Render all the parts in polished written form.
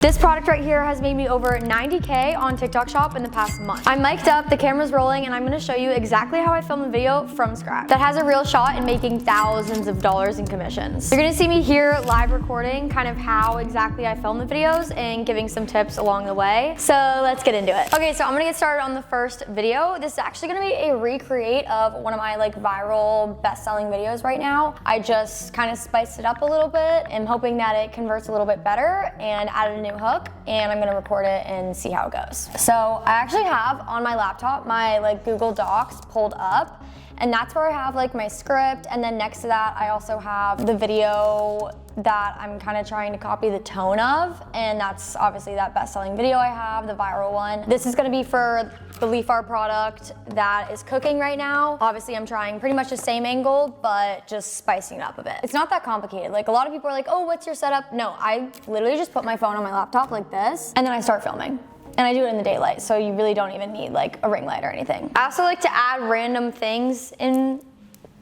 This product right here has made me over 90K on TikTok Shop in the past month. I'm mic'd up, the camera's rolling, and I'm gonna show you exactly how I filmed the video from scratch. That has a real shot in making thousands of dollars in commissions. You're gonna see me here live recording kind of how exactly I film the videos and giving some tips along the way. So let's get into it. Okay, so I'm gonna get started on the first video. This is actually gonna be a recreate of one of my viral best-selling videos right now. I just kind of spiced it up a little bit. I'm hoping that it converts a little bit better and added a new hook, and I'm gonna record it and see how it goes. So I actually have on my laptop my Google Docs pulled up, and that's where I have my script, and then next to that I also have the video that I'm kind of trying to copy the tone of, and that's obviously that best-selling video I have, the viral one. This is gonna be for the leaf art product that is cooking right now. Obviously I'm trying pretty much the same angle, but just spicing it up a bit. It's not that complicated. A lot of people are like, oh, what's your setup? No, I literally just put my phone on my laptop like this, and then I start filming. And I do it in the daylight, so you really don't even need a ring light or anything. I also like to add random things in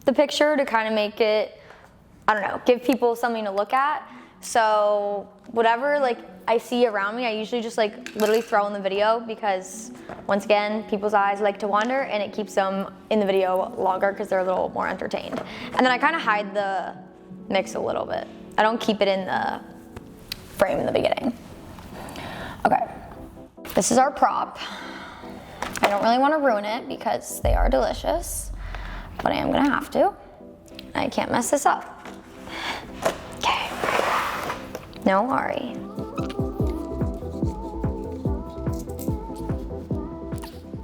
the picture to kind of make it, I don't know, give people something to look at. So whatever I see around me, I usually just literally throw in the video, because once again, people's eyes like to wander, and it keeps them in the video longer because they're a little more entertained. And then I kind of hide the mix a little bit. I don't keep it in the frame in the beginning. Okay, this is our prop. I don't really want to ruin it because they are delicious, but I am gonna have to. I can't mess this up. Okay, no worry.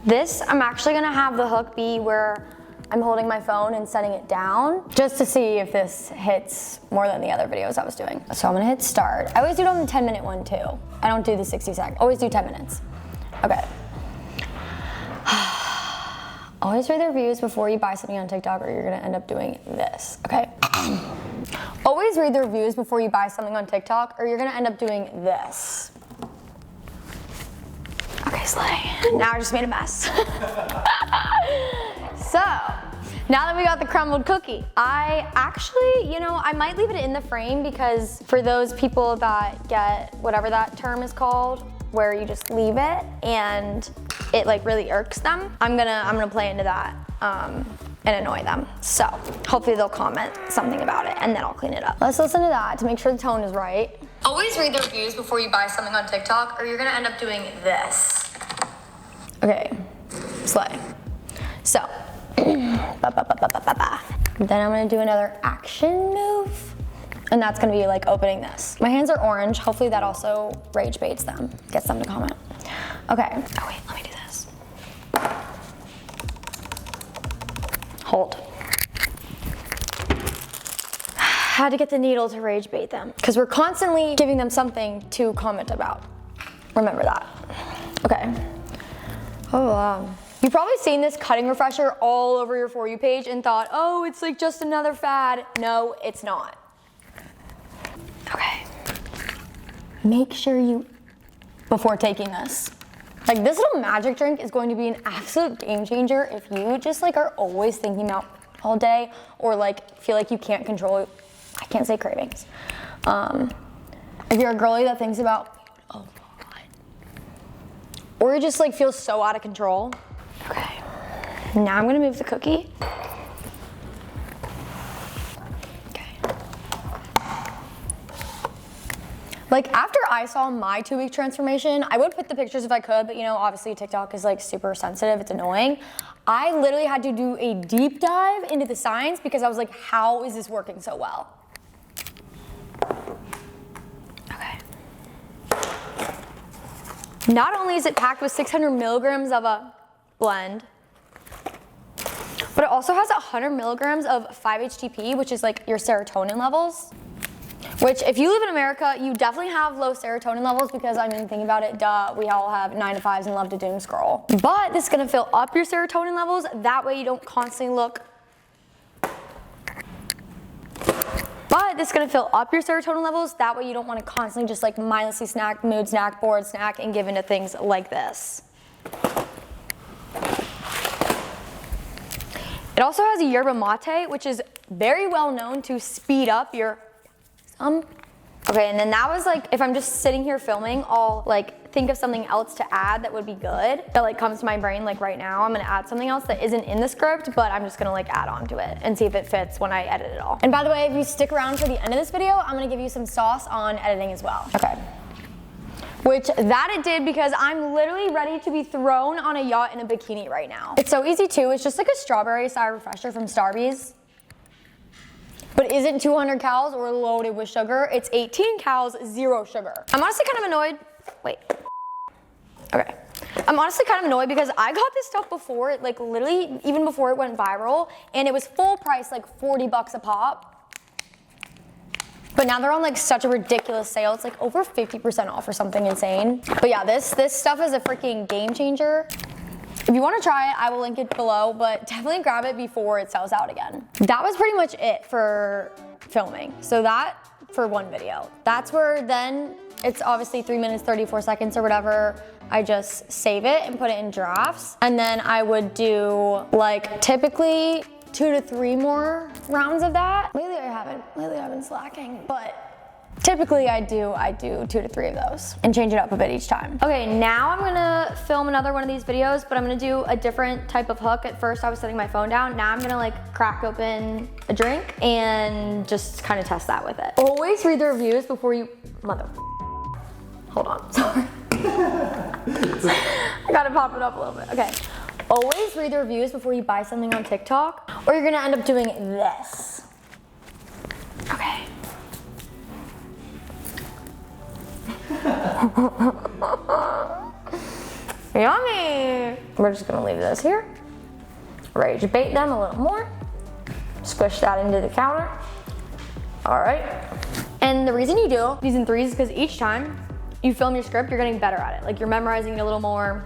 This, I'm actually gonna have the hook be where I'm holding my phone and setting it down, just to see if this hits more than the other videos I was doing. So I'm gonna hit start. I always do it on the 10-minute one too. I don't do the 60-second, always do 10 minutes. Okay. Always read the reviews before you buy something on TikTok, or you're gonna end up doing this, okay? Always read the reviews before you buy something on TikTok, or you're gonna end up doing this. Okay, Slay. Now I just made a mess. So, now that we got the crumbled cookie, I actually, I might leave it in the frame, because for those people that get whatever that term is called, where you just leave it and it really irks them, I'm gonna play into that and annoy them. So hopefully they'll comment something about it, and then I'll clean it up. Let's listen to that to make sure the tone is right. Always read the reviews before you buy something on TikTok, or you're gonna end up doing this. Okay, Slay. So, then I'm gonna do another action move, and that's gonna be opening this. My hands are orange, hopefully that also rage baits them, gets them to comment. Okay, oh wait, let me do this. Hold. Had to get the needle to rage bait them, because we're constantly giving them something to comment about. Remember that. Okay. Oh wow. You've probably seen this cutting refresher all over your For You page and thought, oh, it's just another fad. No, it's not. Okay. Make sure you, before taking this, this little magic drink is going to be an absolute game changer if you just are always thinking about all day, or feel you can't control, I can't say cravings. If you're a girly that thinks about, oh God, or you just feel so out of control. Okay, now I'm gonna move the cookie. After I saw my 2-week transformation, I would put the pictures if I could, but obviously TikTok is super sensitive, it's annoying. I literally had to do a deep dive into the science, because I was how is this working so well? Okay. Not only is it packed with 600 milligrams of a blend, but it also has 100 milligrams of 5-HTP, which is your serotonin levels. Which, if you live in America, you definitely have low serotonin levels, because think about it, duh, we all have 9 to 5s and love to doom scroll. But this is gonna fill up your serotonin levels, that way you don't constantly look. But this is gonna fill up your serotonin levels, that way you don't wanna constantly just mindlessly snack, mood snack, bored snack, and give into things like this. It also has a yerba mate, which is very well known to speed up your Okay, and then that was like, if I'm just sitting here filming, I'll like think of something else to add that would be good, that like comes to my brain. Like right now, I'm gonna add something else that isn't in the script, but I'm just gonna like add on to it and see if it fits when I edit it all. And by the way, if you stick around for the end of this video, I'm gonna give you some sauce on editing as well. Okay. Which that it did, because I'm literally ready to be thrown on a yacht in a bikini right now. It's so easy too. It's just like a strawberry sour refresher from Starbucks. But isn't 200 calories or loaded with sugar. It's 18 calories, 0 sugar. I'm honestly kind of annoyed. Wait. Okay. I'm honestly kind of annoyed because I got this stuff before, like literally even before it went viral, and it was full price, like 40 bucks a pop. But now they're on like such a ridiculous sale. It's like over 50% off or something insane. But yeah, this stuff is a freaking game changer. If you want to try it, I will link it below, but definitely grab it before it sells out again. That was pretty much it for filming. So that for one video. That's where then it's obviously 3 minutes, 34 seconds or whatever. I just save it and put it in drafts. And then I would do like typically 2 to 3 more rounds of that. Lately I've been slacking, but typically I do 2 to 3 of those and change it up a bit each time. Okay, now I'm gonna film another one of these videos, but I'm gonna do a different type of hook. At first I was setting my phone down. Now I'm gonna like crack open a drink and just kind of test that with it. Always read the reviews before you, hold on, sorry. I gotta pop it up a little bit, okay. Always read the reviews before you buy something on TikTok, or you're gonna end up doing this. Okay. Yummy! We're just gonna leave this here. Rage bait them a little more. Squish that into the counter. All right. And the reason you do these in 3s is because each time you film your script, you're getting better at it. Like you're memorizing it a little more.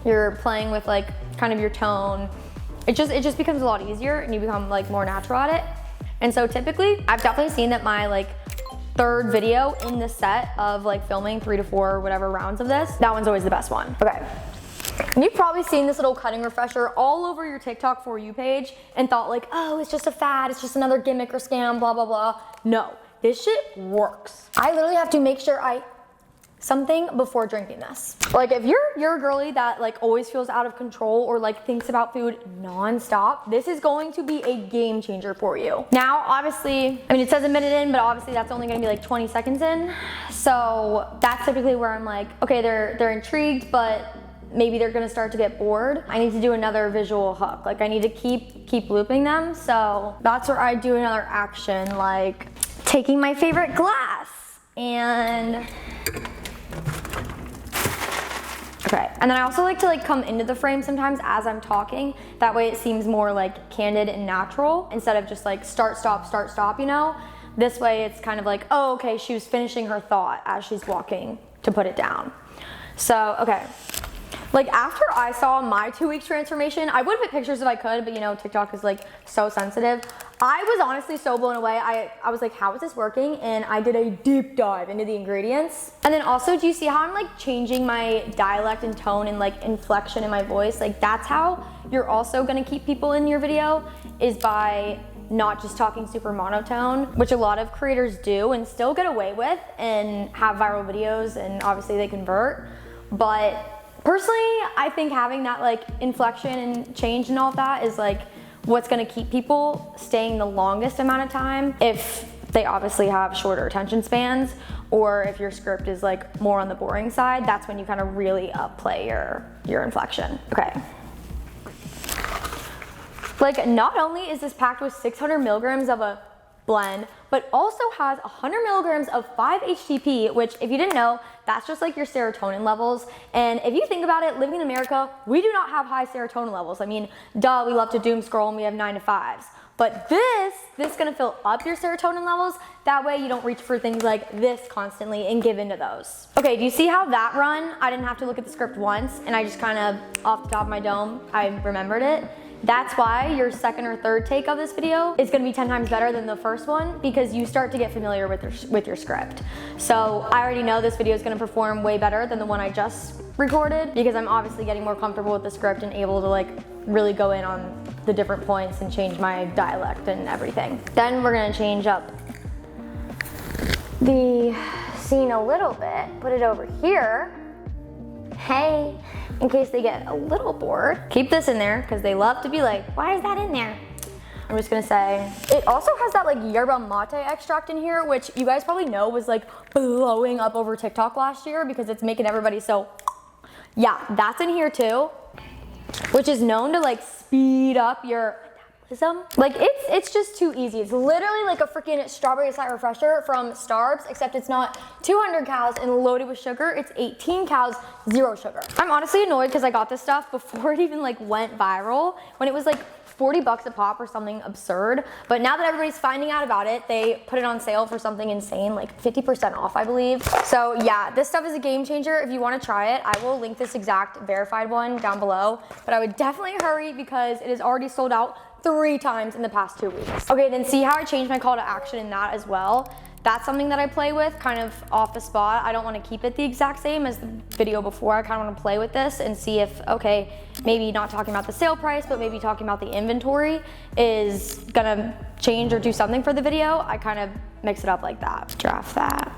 You're playing with like kind of your tone. It just becomes a lot easier and you become like more natural at it. And so typically, I've definitely seen that my like 3rd video in the set of like filming 3 to 4 whatever rounds of this, that one's always the best one. Okay. And you've probably seen this little cutting refresher all over your TikTok For You page and thought like, oh, it's just a fad, it's just another gimmick or scam, blah, blah, blah. No, this shit works. I literally have to make sure something before drinking this. Like if you're a girly that like always feels out of control or like thinks about food non-stop, this is going to be a game changer for you. Now, obviously, I mean, it says a minute in, but obviously that's only gonna be like 20 seconds in. So that's typically where I'm like, okay, they're intrigued, but maybe they're gonna start to get bored. I need to do another visual hook. Like I need to keep looping them. So that's where I do another action, like taking my favorite glass and okay, and then I also like to like come into the frame sometimes as I'm talking. That way it seems more like candid and natural instead of just like start, stop, you know? This way it's kind of like, oh, okay, she was finishing her thought as she's walking to put it down. So, okay. Like after I saw my 2-week transformation, I would put pictures if I could, but you know, TikTok is like so sensitive. I was honestly so blown away. I was like, how is this working? And I did a deep dive into the ingredients. And then also, do you see how I'm like changing my dialect and tone and like inflection in my voice? Like that's how you're also gonna keep people in your video, is by not just talking super monotone, which a lot of creators do and still get away with and have viral videos, and obviously they convert. But personally, I think having that like inflection and change and all of that is like what's gonna keep people staying the longest amount of time, if they obviously have shorter attention spans, or if your script is like more on the boring side, that's when you kind of really upplay your inflection. Okay. Like not only is this packed with 600 milligrams of a blend, but also has 100 milligrams of 5-HTP, which if you didn't know, that's just like your serotonin levels. And if you think about it, living in America, we do not have high serotonin levels. I mean, duh, we love to doom scroll and we have 9 to 5s. But this is gonna fill up your serotonin levels. That way you don't reach for things like this constantly and give into those. Okay, do you see how that run, I didn't have to look at the script once and I just kind of, off the top of my dome, I remembered it. That's why your 2nd or 3rd take of this video is gonna be 10 times better than the first one, because you start to get familiar with your script. So I already know this video is gonna perform way better than the one I just recorded, because I'm obviously getting more comfortable with the script and able to like really go in on the different points and change my dialect and everything. Then we're gonna change up the scene a little bit, put it over here. Hey, in case they get a little bored. Keep this in there because they love to be like, why is that in there? I'm just gonna say, it also has that like yerba mate extract in here, which you guys probably know was like blowing up over TikTok last year because it's making everybody so, yeah, that's in here too, which is known to like speed up your metabolism. Like it's just too easy. It's literally like a freaking strawberry slight refresher from Starbucks, except it's not 200 calories and loaded with sugar. It's 18 calories, 0 sugar. I'm honestly annoyed because I got this stuff before it even like went viral, when it was like 40 bucks a pop or something absurd. But now that everybody's finding out about it, they put it on sale for something insane, like 50% off, I believe. So yeah, this stuff is a game changer. If you want to try it, I will link this exact verified one down below, but I would definitely hurry because it is already sold out 3 times in the past 2 weeks. Okay, then see how I changed my call to action in that as well? That's something that I play with kind of off the spot. I don't want to keep it the exact same as the video before. I kind of want to play with this and see if, okay, maybe not talking about the sale price, but maybe talking about the inventory is gonna change or do something for the video. I kind of mix it up like that. Draft that.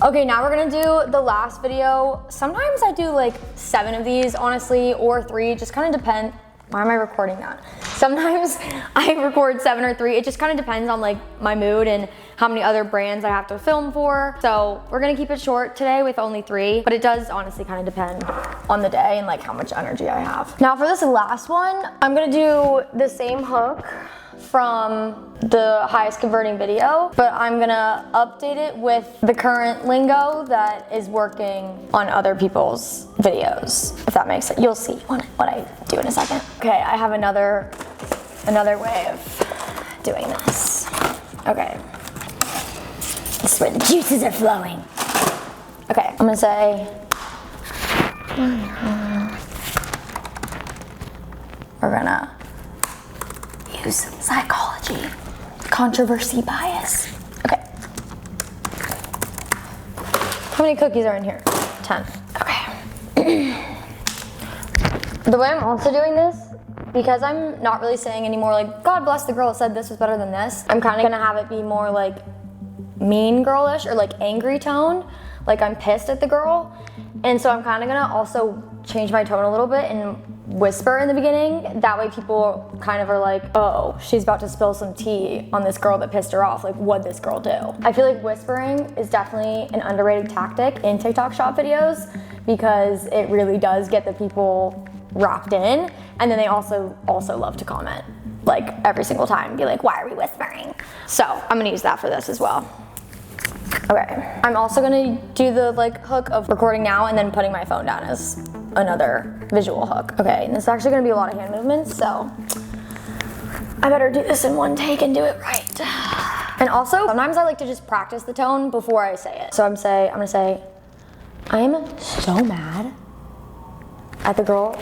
Okay, now we're gonna do the last video. Sometimes I do like 7 of these, honestly, or 3, just kind of depend. Why am I recording that? Sometimes I record 7 or 3. It just kind of depends on like my mood and how many other brands I have to film for. So we're gonna keep it short today with only 3, but it does honestly kind of depend on the day and like how much energy I have. Now for this last one, I'm gonna do the same hook from the highest converting video, but I'm gonna update it with the current lingo that is working on other people's videos, if that makes sense. You'll see what I do in a second. Okay, I have another way of doing this. Okay, this is where the juices are flowing. Okay, I'm gonna say, we're gonna use psychology, controversy bias. Okay. How many cookies are in here? 10. Okay. The way I'm also doing this, because I'm not really saying anymore like, God bless the girl that said this was better than this, I'm kind of gonna have it be more like mean girlish or like angry tone, like I'm pissed at the girl. And so I'm kind of gonna also change my tone a little bit and whisper in the beginning. That way people kind of are like, oh, she's about to spill some tea on this girl that pissed her off. Like, what'd this girl do? I feel like whispering is definitely an underrated tactic in TikTok shop videos because it really does get the people wrapped in. And then they also love to comment like every single time, be like, why are we whispering? So I'm gonna use that for this as well. Okay, I'm also gonna do the like hook of recording now and then putting my phone down as another visual hook. Okay, and this is actually gonna be a lot of hand movements, so I better do this in one take and do it right. And also, sometimes I like to just practice the tone before I say it. So I'm gonna say, I am so mad at the girl.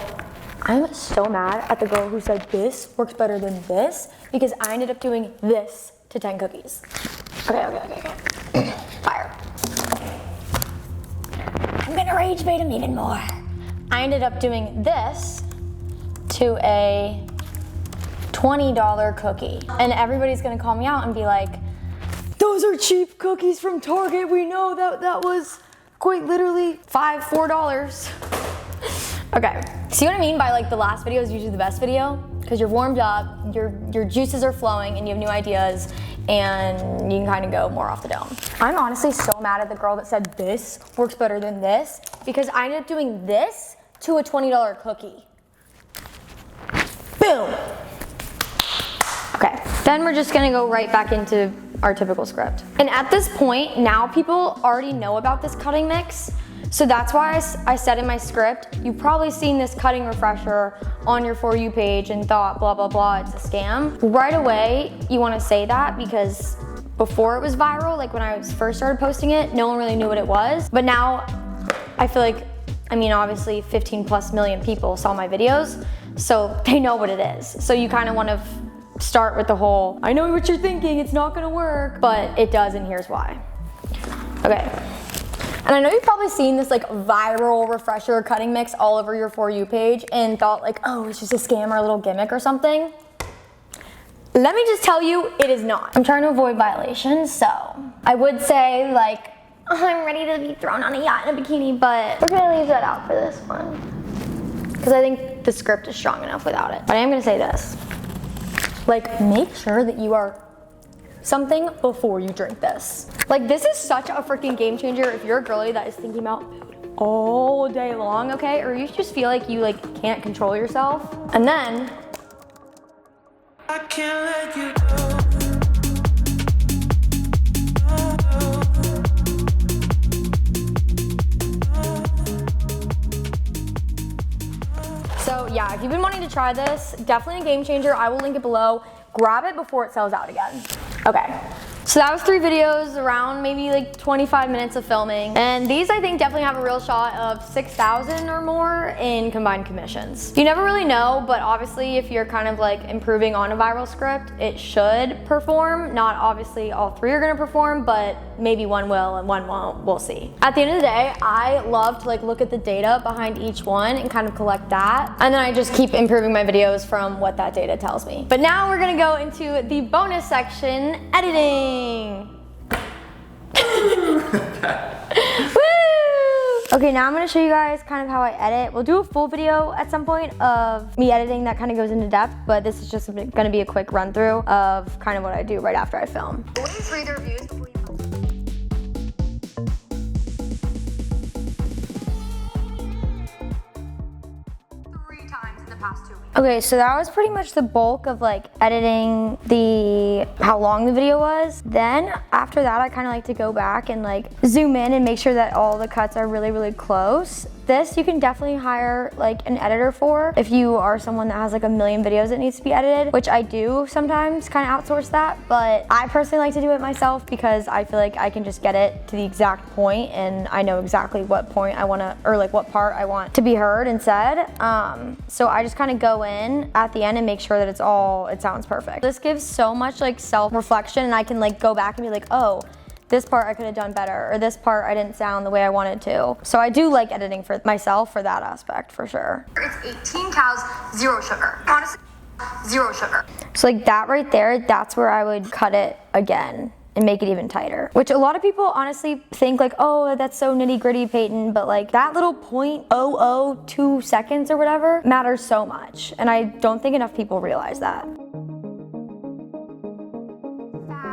I'm so mad at the girl who said this works better than this because I ended up doing this to 10 cookies. Okay. Fire. I'm gonna rage bait him even more. I ended up doing this to a $20 cookie. And everybody's gonna call me out and be like, those are cheap cookies from Target. We know that was quite literally $4. Okay, see what I mean by like the last video is usually the best video? Because you're warmed up, your juices are flowing and you have new ideas and you can kind of go more off the dome. I'm honestly so mad at the girl that said this works better than this because I ended up doing this to a $20 cookie. Boom. Okay, then we're just gonna go right back into our typical script. And at this point, now people already know about this cutting mix. So that's why I said in my script, you've probably seen this cutting refresher on your For You page and thought, blah, blah, blah, it's a scam. Right away, you wanna say that because before it was viral, like when I first started posting it, no one really knew what it was. But now, I feel like, obviously 15+ million people saw my videos, so they know what it is. So you kind of wanna start with the whole, I know what you're thinking, it's not gonna work, but it does and here's why. Okay. And I know you've probably seen this like viral refresher cutting mix all over your For You page and thought like, oh, it's just a scam or a little gimmick or something. Let me just tell you, it is not. I'm trying to avoid violations, so I would say like, oh, I'm ready to be thrown on a yacht in a bikini, but we're gonna leave that out for this one. Because I think the script is strong enough without it. But I am gonna say this. Like, make sure that you are something before you drink this. Like, this is such a freaking game changer if you're a girly that is thinking about food all day long, okay? Or you just feel like you like can't control yourself. And then, I can't let you go. so yeah, if you've been wanting to try this, definitely a game changer. I will link it below. Grab it before it sells out again. Okay. So that was 3 videos, around maybe like 25 minutes of filming. And these I think definitely have a real shot of 6,000 or more in combined commissions. You never really know, but obviously if you're kind of like improving on a viral script, it should perform. Not obviously all 3 are gonna perform, but maybe one will and one won't, we'll see. At the end of the day, I love to like look at the data behind each one and kind of collect that. And then I just keep improving my videos from what that data tells me. But now we're gonna go into the bonus section, editing. Woo! Okay, now I'm gonna show you guys kind of how I edit. We'll do a full video at some point of me editing that kind of goes into depth, but this is just gonna be a quick run through of kind of what I do right after I film. Always read the reviews before you film. 3 times in the past 2 weeks. Okay, so that was pretty much the bulk of like editing how long the video was. Then after that, I kind of like to go back and like zoom in and make sure that all the cuts are really, really close. This you can definitely hire like an editor for if you are someone that has like a million videos that needs to be edited, which I do sometimes kind of outsource that, but I personally like to do it myself because I feel like I can just get it to the exact point and I know exactly what point I want to, or like what part I want to be heard and said. So I just kind of go in at the end and make sure that it sounds perfect. This gives so much like self-reflection and I can like go back and be like, oh, this part I could have done better, or this part I didn't sound the way I wanted to. So I do like editing for myself for that aspect, for sure. It's 18 cows, 0 sugar. Honestly, 0 sugar. So like that right there, that's where I would cut it again and make it even tighter. Which a lot of people honestly think like, oh, that's so nitty gritty, Payton, but like that little 0.002 seconds or whatever matters so much. And I don't think enough people realize that.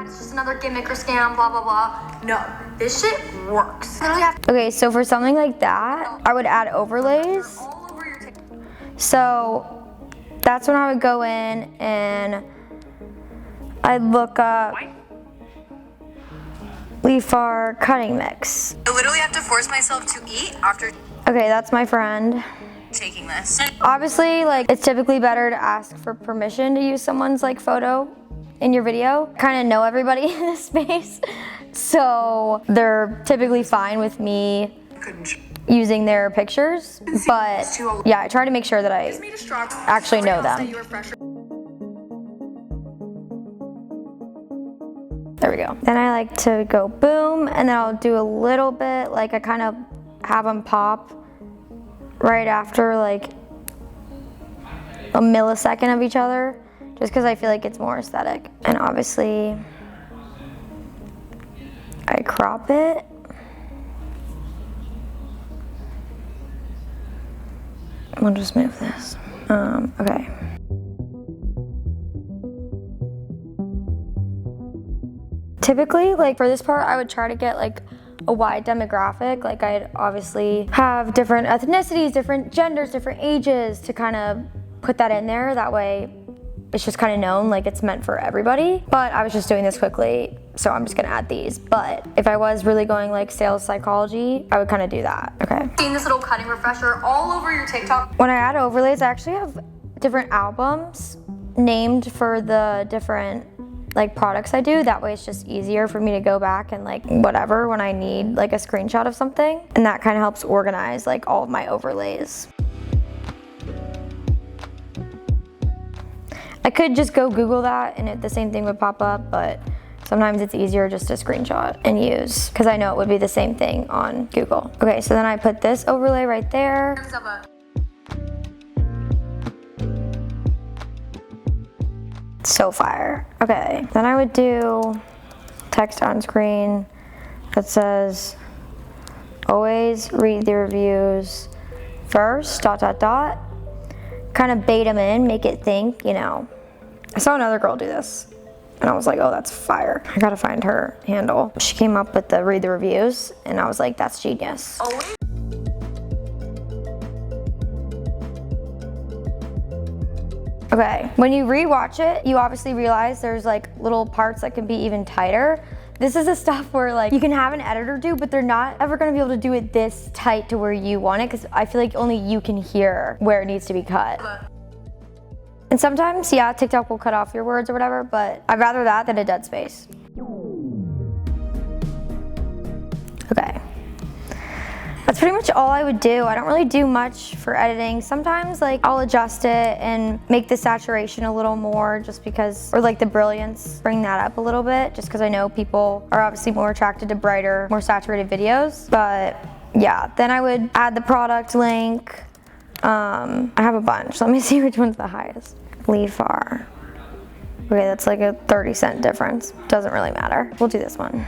It's just another gimmick or scam, blah, blah, blah. No, this shit works. Okay, so for something like that, I would add overlays. So that's when I would go in and I'd look up Leafar cutting mix. I literally have to force myself to eat after Okay, that's my friend. taking this. Obviously, like it's typically better to ask for permission to use someone's like photo in your video. Kind of know everybody in this space, so they're typically fine with me using their pictures, but yeah, I try to make sure that I actually know them. There we go. Then I like to go boom, and then I'll do a little bit, like I kind of have them pop right after like a millisecond of each other, just because I feel like it's more aesthetic. And obviously, I crop it. We'll just move this. Okay. Typically, like for this part, I would try to get like a wide demographic. Like I'd obviously have different ethnicities, different genders, different ages to kind of put that in there. That way it's just kind of known like it's meant for everybody. But I was just doing this quickly, so I'm just gonna add these. But if I was really going like sales psychology, I would kind of do that. Okay. Seeing this little cutting refresher all over your TikTok. When I add overlays, I actually have different albums named for the different like products I do. That way it's just easier for me to go back and like whatever when I need like a screenshot of something. And that kind of helps organize like all of my overlays. I could just go Google that and the same thing would pop up, but sometimes it's easier just to screenshot and use because I know it would be the same thing on Google. Okay, so then I put this overlay right there. So fire. Okay, then I would do text on screen that says, always read the reviews first, ... Kind of bait them in, make it think, you know. I saw another girl do this, and I was like, oh, that's fire. I gotta find her handle. She came up with the read the reviews, and I was like, that's genius. Okay, when you rewatch it, you obviously realize there's like little parts that can be even tighter. This is the stuff where like you can have an editor do, but they're not ever gonna be able to do it this tight to where you want it, because I feel like only you can hear where it needs to be cut. And sometimes, yeah, TikTok will cut off your words or whatever, but I'd rather that than a dead space. Okay. That's pretty much all I would do. I don't really do much for editing. Sometimes like I'll adjust it and make the saturation a little more just because, or like the brilliance, bring that up a little bit just because I know people are obviously more attracted to brighter, more saturated videos. But yeah, then I would add the product link. I have a bunch. Let me see which one's the highest. Lead far. Okay, that's like a 30-cent difference. Doesn't really matter. We'll do this one.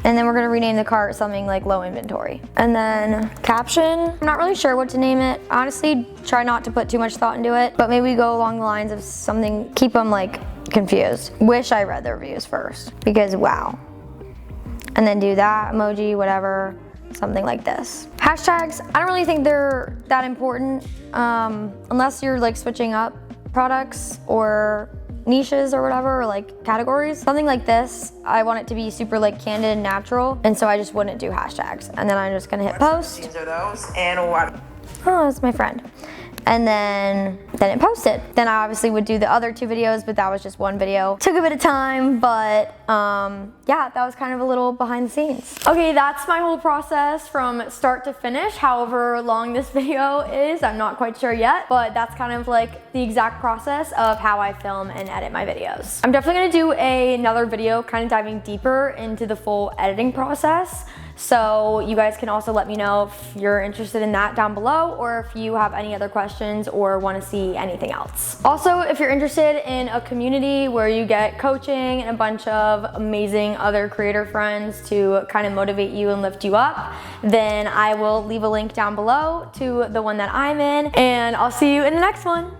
And then we're gonna rename the cart something like low inventory. And then caption, I'm not really sure what to name it. Honestly, try not to put too much thought into it, but maybe go along the lines of something, keep them like confused. Wish I read the reviews first, because wow. And then do that emoji, whatever, something like this. Hashtags, I don't really think they're that important unless you're like switching up products or niches or whatever, or like categories. Something like this, I want it to be super like candid and natural, and so I just wouldn't do hashtags. And then I'm just gonna hit post. These are those, and what? Oh, that's my friend. And then it posted. Then I obviously would do the other 2 videos, but that was just one video. Took a bit of time, but yeah, that was kind of a little behind the scenes. Okay, that's my whole process from start to finish. However long this video is, I'm not quite sure yet, but that's kind of like the exact process of how I film and edit my videos. I'm definitely gonna do another video kind of diving deeper into the full editing process. So you guys can also let me know if you're interested in that down below, or if you have any other questions or want to see anything else. Also, if you're interested in a community where you get coaching and a bunch of amazing other creator friends to kind of motivate you and lift you up, then I will leave a link down below to the one that I'm in, and I'll see you in the next one.